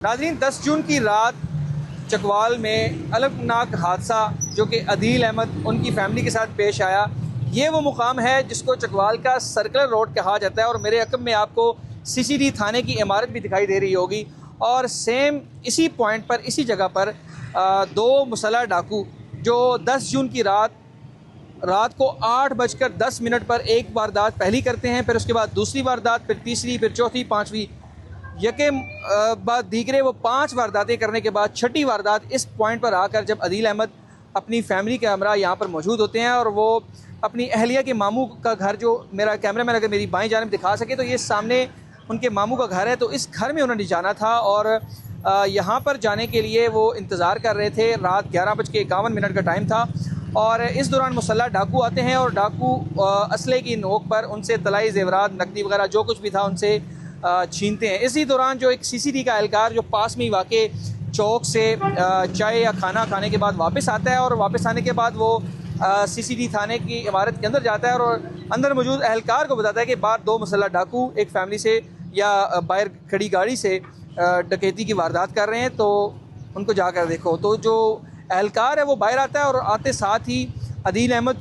नाज़रीन, 10 जून की रात चकवाल में अलगनाक हादसा जो कि अदील अहमद उनकी फैमिली के साथ पेश आया। ये वो मुकाम है जिसको चकवाल का सर्कुलर रोड कहा जाता है और मेरे अकब में आपको सीसीडी थाने की इमारत भी दिखाई दे रही होगी। और सेम इसी पॉइंट पर, इसी जगह पर दो मुसल्लह डाकू जो 10 जून की रात को 8:10 पर एक वारदात पहली करते हैं, फिर उसके बाद दूसरी वारदात, फिर तीसरी, फिर चौथी, पाँचवीं, यके बाद दीगरे वो 5 वारदातें करने के बाद छठी वारदात इस पॉइंट पर आकर जब अदील अहमद अपनी फैमिली के हमरा यहाँ पर मौजूद होते हैं और वो अपनी अहलिया के मामू का घर, जो मेरा कैमरामैन अगर मेरी बाईं जानिब दिखा सके तो ये सामने उनके मामू का घर है, तो इस घर में उन्होंने जाना था और यहाँ पर जाने के लिए वो इंतज़ार कर रहे थे। रात 11:51 का टाइम था और इस दौरान मुसल्लह डाकू आते हैं और डाकू असले की नोक पर उनसे तलाई ज़ेवरात, नकदी वगैरह जो कुछ भी था उनसे छीनते हैं। इसी दौरान जो एक सीसीडी का एहलकार जो पास में ही वाक़े चौक से चाय या खाना खाने के बाद वापस आता है और वापस आने के बाद वो सीसीडी थाने की इमारत के अंदर जाता है और अंदर मौजूद एहलकार को बताता है कि बाहर 2 मुसल्लह डाकू एक फैमिली से या बाहर खड़ी गाड़ी से डकैती की वारदात कर रहे हैं, तो उनको जाकर देखो। तो जो एहलकार है वो बाहर आता है और आते साथ ही अदील अहमद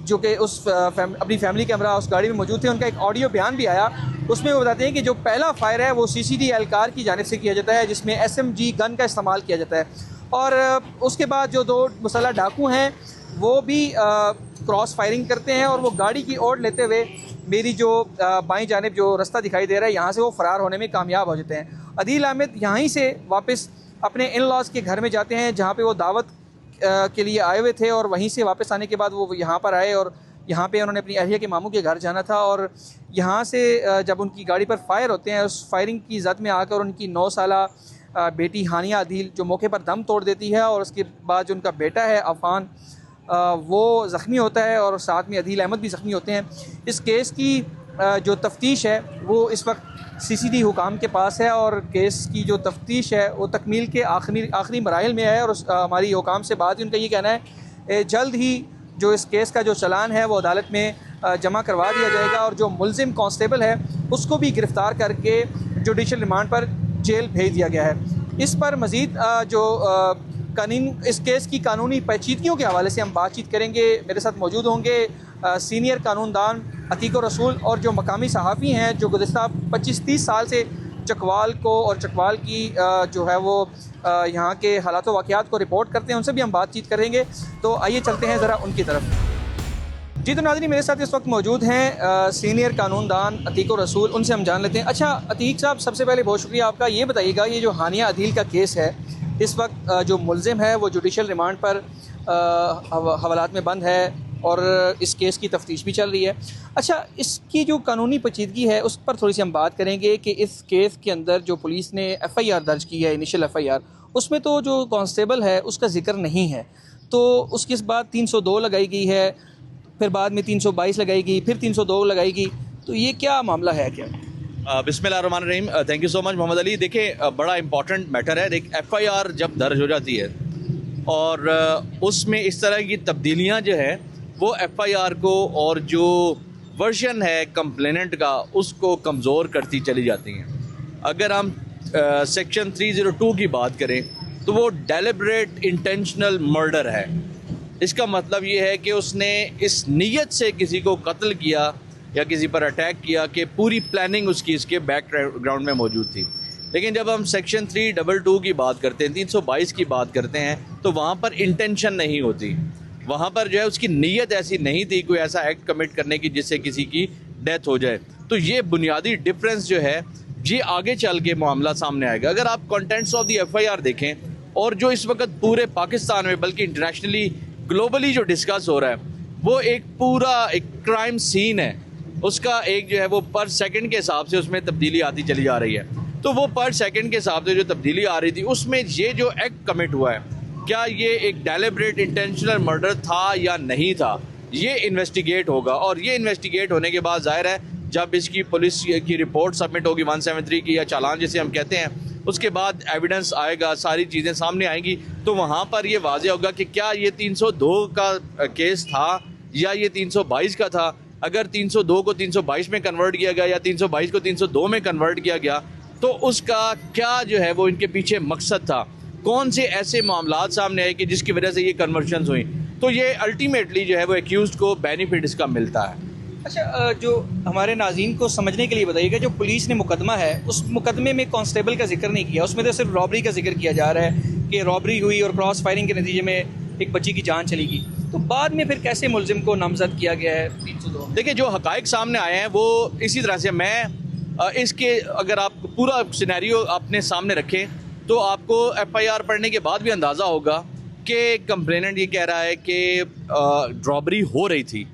जो कि उस अपनी फैमिली के हमरा उस गाड़ी में मौजूद थे, उनका एक ऑडियो बयान भी आया। उसमें वो बताते हैं कि जो पहला फायर है वो सीसीडी एहलकार की जानिब से किया जाता है जिसमें SMG गन का इस्तेमाल किया जाता है और उसके बाद जो 2 मुसल्लह डाकू हैं वो भी क्रॉस फायरिंग करते हैं और वो गाड़ी की ओर लेते हुए मेरी जो बाईं जानिब जो रास्ता दिखाई दे रहा है यहाँ से वो फ़रार होने में कामयाब हो जाते हैं। अदील अहमद यहीं से वापस अपने इन लॉज के घर में जाते हैं जहाँ पे वो दावत के लिए आए हुए थे और वहीं से वापस आने के बाद वो यहाँ पर आए और यहाँ पे उन्होंने अपनी अहलिया के मामू के घर जाना था और यहाँ से जब उनकी गाड़ी पर फायर होते हैं, उस फायरिंग की जद में आकर उनकी 9 साला बेटी हानिया अदील जो मौके पर दम तोड़ देती है और उसके बाद जो उनका बेटा है अफान वो ज़ख्मी होता है और साथ में अदील अहमद भी ज़ख्मी होते हैं। इस केस की जो तफ्तीश है वो इस वक्त सीसीडी हुकाम के पास है और केस की जो तफ्तीश है वो तकमील के आखिरी मराहिल में है और हमारी हुकाम से बात उनका ये कहना है जल्द ही जो इस केस का जो चलान है वो अदालत में जमा करवा दिया जाएगा और जो मुलजिम कांस्टेबल है उसको भी गिरफ़्तार करके जुडिशल रिमांड पर जेल भेज दिया गया है। इस पर मज़ीद जो कानून इस केस की कानूनी पेचीदगियों के हवाले से हम बातचीत करेंगे। मेरे साथ मौजूद होंगे सीनियर कानूनदान अतीक रसूल और जो मकामी सहाफ़ी हैं जो गुज़िश्ता 25-30 साल से चकवाल को और चकवाल की जो है वो यहाँ के हालात व वाक़यात को रिपोर्ट करते हैं, उनसे भी हम बातचीत करेंगे। तो आइए चलते हैं ज़रा उनकी तरफ। जी तो नाज़रीन, मेरे साथ इस वक्त मौजूद हैं सीनियर कानूनदान अतीक रसूल, उनसे हम जान लेते हैं। अच्छा अतीक साहब, सबसे पहले बहुत शुक्रिया आपका। ये बताइएगा, ये जो हानिया अदील का केस है इस वक्त जो मुलजिम है वो जुडिशल रिमांड पर हवालात में बंद है और इस केस की तफ्तीश भी चल रही है। अच्छा, इसकी जो कानूनी पेचीदगी है उस पर थोड़ी सी हम बात करेंगे कि इस केस के अंदर जो पुलिस ने FIR दर्ज की है, इनिशियल FIR, उसमें तो जो कांस्टेबल है उसका जिक्र नहीं है, तो उसके बाद 302 लगाई गई है, फिर बाद में 322 लगाई गई, फिर 302 लगाई गई, तो ये क्या मामला है क्या? बिस्मिल्लाहिर्रहमानिर्रहीम, thank you so much Mohammad Ali. देखिए, बड़ा इंपॉर्टेंट मैटर है। FIR जब दर्ज हो जाती है और उसमें इस तरह की तब्दीलियां जो है वो FIR को और जो वर्जन है कंप्लेनेंट का उसको कमज़ोर करती चली जाती हैं। अगर हम सेक्शन 302 की बात करें तो वो डेलिब्रेट इंटेंशनल मर्डर है। इसका मतलब ये है कि उसने इस नीयत से किसी को कत्ल किया या किसी पर अटैक किया कि पूरी प्लानिंग उसकी इसके बैकग्राउंड में मौजूद थी। लेकिन जब हम सेक्शन 322 की बात करते हैं, 322 की बात करते हैं, तो वहाँ पर इंटेंशन नहीं होती। वहाँ पर जो है उसकी नीयत ऐसी नहीं थी कोई ऐसा एक्ट कमिट करने की जिससे किसी की डेथ हो जाए। तो ये बुनियादी डिफरेंस जो है ये आगे चल के मामला सामने आएगा। अगर आप कंटेंट्स ऑफ द FIR देखें और जो इस वक्त पूरे पाकिस्तान में बल्कि इंटरनेशनली ग्लोबली जो डिस्कस हो रहा है वो एक पूरा एक क्राइम सीन है। उसका एक जो है वो पर सेकंड के हिसाब से उसमें तब्दीली आती चली जा रही है। तो वो पर सेकंड के हिसाब से जो तब्दीली आ रही थी उसमें ये जो एक्ट कमिट हुआ है, क्या ये एक डेलिब्रेट इंटेंशनल मर्डर था या नहीं था, ये इन्वेस्टिगेट होगा। और ये इन्वेस्टिगेट होने के बाद जाहिर है जब इसकी पुलिस की रिपोर्ट सबमिट होगी 173 की या चालान जिसे हम कहते हैं, उसके बाद एविडेंस आएगा, सारी चीज़ें सामने आएंगी, तो वहाँ पर ये वाज़ेह होगा कि क्या ये 302 का केस था या ये 322 का था। अगर 302 को 322 में कन्वर्ट किया गया या 322 को 302 में कन्वर्ट किया गया तो उसका क्या जो है वो इनके पीछे मकसद था, कौन से ऐसे मामलात सामने आए कि जिसकी वजह से ये कन्वर्शंस हुई। तो ये अल्टीमेटली जो है वो एक्यूज़ को बेनिफिट इसका मिलता है। अच्छा, जो हमारे नाज़रीन को समझने के लिए बताइएगा, जो पुलिस ने मुकदमा है उस मुकदमे में कांस्टेबल का जिक्र नहीं किया, उसमें तो सिर्फ रॉबरी का जिक्र किया जा रहा है कि रॉबरी हुई और क्रॉस फायरिंग के नतीजे में एक बच्ची की जान चली गई। तो बाद में फिर कैसे मुलजिम को नामजद किया गया है 302? देखिए, जो हकाइक सामने आए हैं वो इसी तरह से, मैं इसके अगर आप पूरा सिनेरियो अपने सामने रखें तो आपको FIR पढ़ने के बाद भी अंदाज़ा होगा कि कंप्लेनेंट ये कह रहा है कि रॉबरी हो रही थी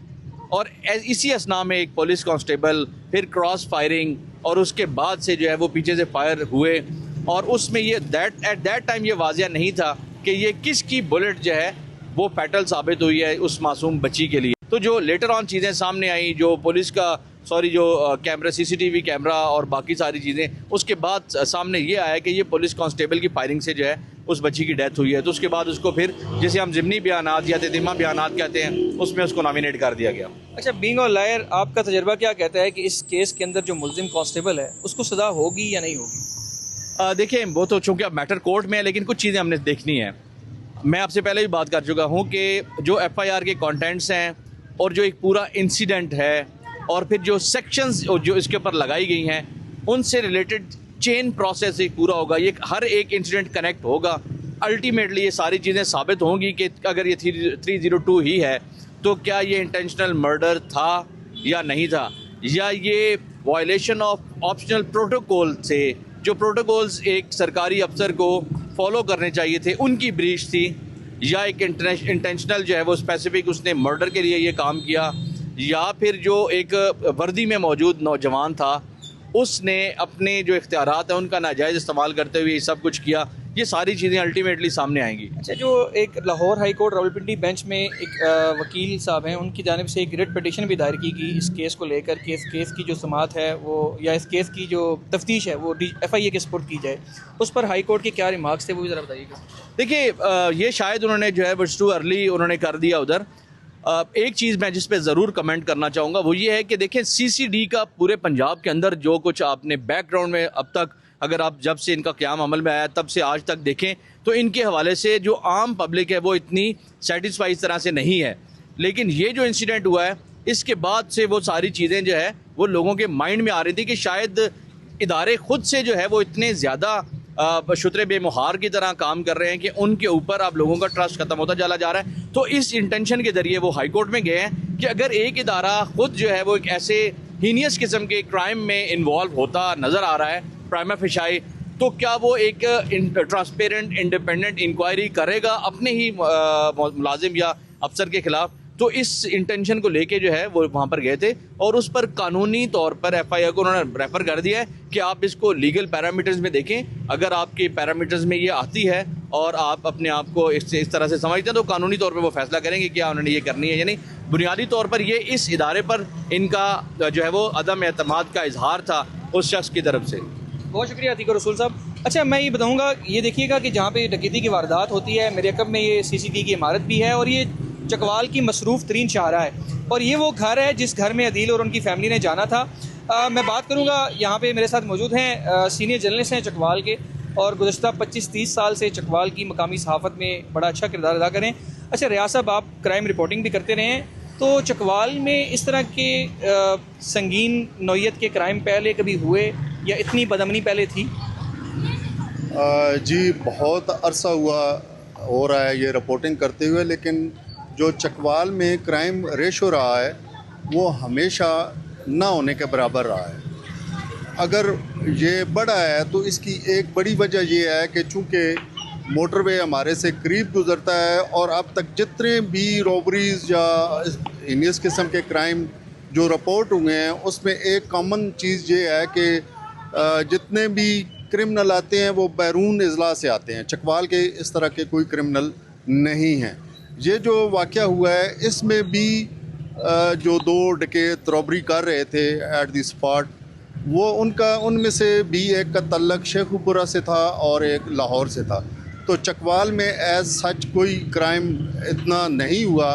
और इसी असना में एक पुलिस कांस्टेबल, फिर क्रॉस फायरिंग और उसके बाद से जो है वो पीछे से फायर हुए और उसमें ये एट दैट टाइम ये वाज़िया नहीं था कि ये किसकी बुलेट जो है वो फैटल साबित हुई है उस मासूम बच्ची के लिए। तो जो लेटर ऑन चीज़ें सामने आई, जो पुलिस का जो कैमरा, CCTV कैमरा और बाकी सारी चीज़ें, उसके बाद सामने ये आया कि ये पुलिस कांस्टेबल की फायरिंग से जो है उस बच्ची की डेथ हुई है। तो उसके बाद उसको फिर जिसे हम ज़िमनी बयानात या तेतिमा बयानात कहते हैं उसमें उसको नॉमिनेट कर दिया गया। अच्छा, बीइंग अ लॉयर, आपका तजर्बा क्या कहता है कि इस केस के अंदर जो मुलजिम कांस्टेबल है उसको सज़ा होगी या नहीं होगी? देखिए, वो तो चूँकि अब मैटर कोर्ट में है, लेकिन कुछ चीज़ें हमने देखनी है। मैं आपसे पहले भी बात कर चुका हूँ कि जो FIR के कंटेंट्स हैं और जो एक पूरा इंसिडेंट है और फिर जो सेक्शंस जो इसके ऊपर लगाई गई हैं उनसे रिलेटेड चेन प्रोसेस एक पूरा होगा। ये हर एक इंसिडेंट कनेक्ट होगा। अल्टीमेटली ये सारी चीज़ें साबित होंगी कि अगर ये 302 ही है तो क्या ये इंटेंशनल मर्डर था या नहीं था, या ये वायलेशन ऑफ ऑप्शनल प्रोटोकॉल से, जो प्रोटोकॉल्स एक सरकारी अफसर को फॉलो करने चाहिए थे उनकी ब्रीच थी, या एक इंटेंशनल जो है वो स्पेसिफिक उसने मर्डर के लिए ये काम किया, या फिर जो एक वर्दी में मौजूद नौजवान था उसने अपने जो इख्तियारात हैं उनका नाजायज़ इस्तेमाल करते हुए ये सब कुछ किया। ये सारी चीज़ें अल्टीमेटली सामने आएंगी। अच्छा, जो एक Lahore high court Rawalpindi bench में एक वकील साहब हैं, उनकी जानिब से एक रिट पिटीशन भी दायर की गई इस केस को लेकर कि इस केस की जो समाअत है वो, या इस केस की जो तफ्तीश है वो FIA के सपुर्द की जाए। उस पर हाई कोर्ट के क्या रिमार्क्स थे वो भी ज़रा बताइएगा। देखिए, ये शायद उन्होंने जो है बस टू अर्ली उन्होंने कर दिया उधर। एक चीज़ मैं जिस पे ज़रूर कमेंट करना चाहूँगा वो ये है कि देखें, CCD का पूरे पंजाब के अंदर जो कुछ आपने बैकग्राउंड में अब तक, अगर आप जब से इनका क़याम अमल में आया तब से आज तक देखें तो इनके हवाले से जो आम पब्लिक है वो इतनी सेटिस्फाई इस तरह से नहीं है। लेकिन ये जो इंसिडेंट हुआ है इसके बाद से वो सारी चीज़ें जो है वो लोगों के माइंड में आ रही थी कि शायद इदारे खुद से जो है वो इतने ज़्यादा शुतरे बेमुहार की तरह काम कर रहे हैं कि उनके ऊपर अब लोगों का ट्रस्ट खत्म होता चला जा रहा है। तो इस इंटेंशन के ज़रिए वो हाई कोर्ट में गए हैं कि अगर एक इदारा खुद जो है वो एक ऐसे हीनियस किस्म के क्राइम में इन्वॉल्व होता नज़र आ रहा है प्राइमा फेशाई, तो क्या वो एक ट्रांसपेरेंट इंडिपेंडेंट इंक्वायरी करेगा अपने ही मुलाजिम या अफसर के खिलाफ। तो इस इंटेंशन को लेके जो है वो वहाँ पर गए थे और उस पर कानूनी तौर पर FIR को उन्होंने रेफ़र कर दिया है कि आप इसको लीगल पैरामीटर्स में देखें। अगर आपके पैरामीटर्स में ये आती है और आप अपने आप को इस तरह से समझते हैं तो कानूनी तौर पर वो फैसला करेंगे कि उन्होंने ये करनी है या नहीं। बुनियादी तौर पर ये इस इदारे पर इनका जो है वो अदम एतमाद का इजहार था उस शख्स की तरफ से। बहुत शुक्रिया अतीक रसूल साहब। अच्छा, मैं ये बताऊँगा, ये देखिएगा कि जहाँ पे डकैती की वारदात होती है मेरे अकब में ये CCD की इमारत भी है और ये चकवाल की मसरूफ़ तरीन शाहरा है और ये वो घर है जिस घर में अदील और उनकी फैमिली ने जाना था। मैं बात करूँगा, यहाँ पे मेरे साथ मौजूद हैं सीनियर जर्नलिस्ट हैं चकवाल के और गुज़श्ता 25-30 साल से चकवाल की मकामी सहाफ़त में बड़ा अच्छा किरदार अदा करें। अच्छा, रियाज साहब, आप क्राइम रिपोर्टिंग भी करते रहे हैं, तो चकवाल में इस तरह के संगीन नौइयत के क्राइम पहले कभी हुए या इतनी बदअमनी पहले थी? जी, बहुत अरसा हुआ हो रहा है ये रिपोर्टिंग करते हुए, लेकिन जो चकवाल में क्राइम रेशो रहा है वो हमेशा ना होने के बराबर रहा है। अगर ये बढ़ा है तो इसकी एक बड़ी वजह ये है कि चूँकि मोटरवे हमारे से करीब गुज़रता है और अब तक जितने भी रॉबरीज़ या हीनियस किस्म के क्राइम जो रिपोर्ट हुए हैं उसमें एक कॉमन चीज़ ये है कि जितने भी क्रिमिनल आते हैं वो बैरून अजला से आते हैं। चकवाल के इस तरह के कोई क्रिमिनल नहीं हैं। ये जो वाक़या हुआ है इसमें भी जो दो डकैत रॉबरी कर रहे थे एट द स्पॉट, वो उनमें से भी एक का तल्लक शेखुपुरा से था और एक लाहौर से था। तो चकवाल में एज सच कोई क्राइम इतना नहीं हुआ,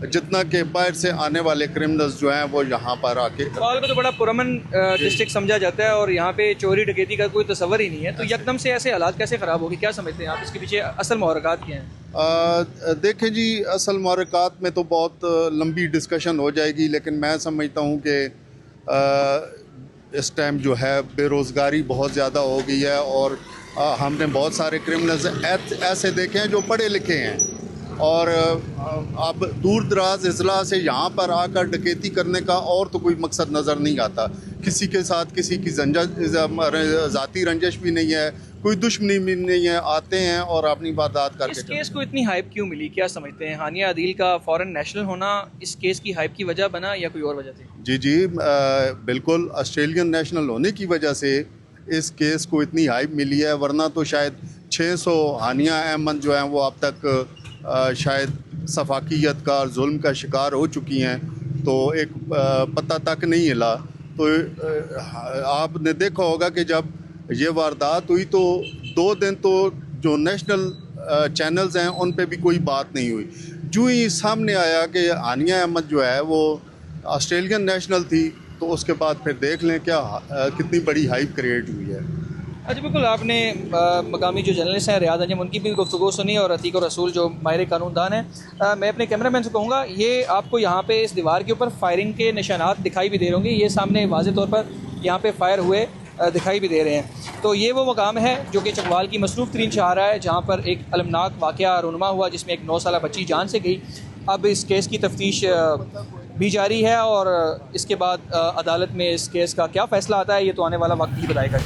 जितना कि बाहर से आने वाले क्रिमिनल्स जो हैं वो यहाँ पर आके चकवाल को तो बड़ा पुरअमन डिस्ट्रिक्ट समझा जाता है और यहाँ पे चोरी डकैती का कोई तस्वर ही नहीं है, तो यकदम से ऐसे हालात कैसे ख़राब होगी, क्या समझते हैं आप, इसके पीछे असल मुहर्रिकात क्या हैं? देखें जी, असल मुहर्रिकात में तो बहुत लंबी डिस्कशन हो जाएगी, लेकिन मैं समझता हूँ कि इस टाइम जो है बेरोज़गारी बहुत ज़्यादा हो गई है और हमने बहुत सारे क्रिमिनल्स ऐसे देखे हैं जो पढ़े लिखे हैं और अब दूर दराज अजला से यहाँ पर आकर डकैती करने का और तो कोई मकसद नज़र नहीं आता। किसी के साथ किसी की ज़ाती रंजिश भी नहीं है, कोई दुश्मनी भी नहीं है, आते हैं और अपनी वारदात करके। इस केस को इतनी हाइप क्यों मिली, क्या समझते हैं? हानिया अदील का फॉरेन नेशनल होना इस केस की हाइप की वजह बना या कोई और वजह थी? जी जी, बिल्कुल ऑस्ट्रेलियन नेशनल होने की वजह से इस केस को इतनी हाइप मिली है, वरना तो शायद 600 हानिया अहमद जो हैं वो अब तक शायद सफाकियत का और जुल्म का शिकार हो चुकी हैं, तो एक पता तक नहीं हिला। तो आपने देखा होगा कि जब ये वारदात हुई तो 2 दिन तो जो नेशनल चैनल्स हैं उन पे भी कोई बात नहीं हुई। जो ही सामने आया कि हानिया अहमद जो है वो ऑस्ट्रेलियन नेशनल थी, तो उसके बाद फिर देख लें क्या कितनी बड़ी हाइप क्रिएट हुई है। अच्छा, बिल्कुल आपने मकामी जो जर्नलिस्ट हैं रियाद अंजम, उनकी भी गुफ्तगू सुनी और अतीक और रसूल जो माहिर कानूनदान हैं। मैं अपने कैमरामैन से कहूँगा, ये आपको यहाँ पे इस दीवार के ऊपर फायरिंग के निशानात दिखाई भी दे रहे होंगे, ये सामने वाज़े तौर पर यहाँ पे फायर हुए दिखाई भी दे रहे हैं। तो ये वो मकाम है जो कि चकवाल की मसरूफ़ तरीन शाहरा है, जहाँ पर एक अलमनाक वाक़या रूनुमा हुआ जिसमें एक 9 साला बच्ची जान से गई। अब इस केस की तफ्तीश भी जारी है और इसके बाद अदालत में इस केस का क्या फ़ैसला आता है ये तो आने वाला वक्त ही बताएगा।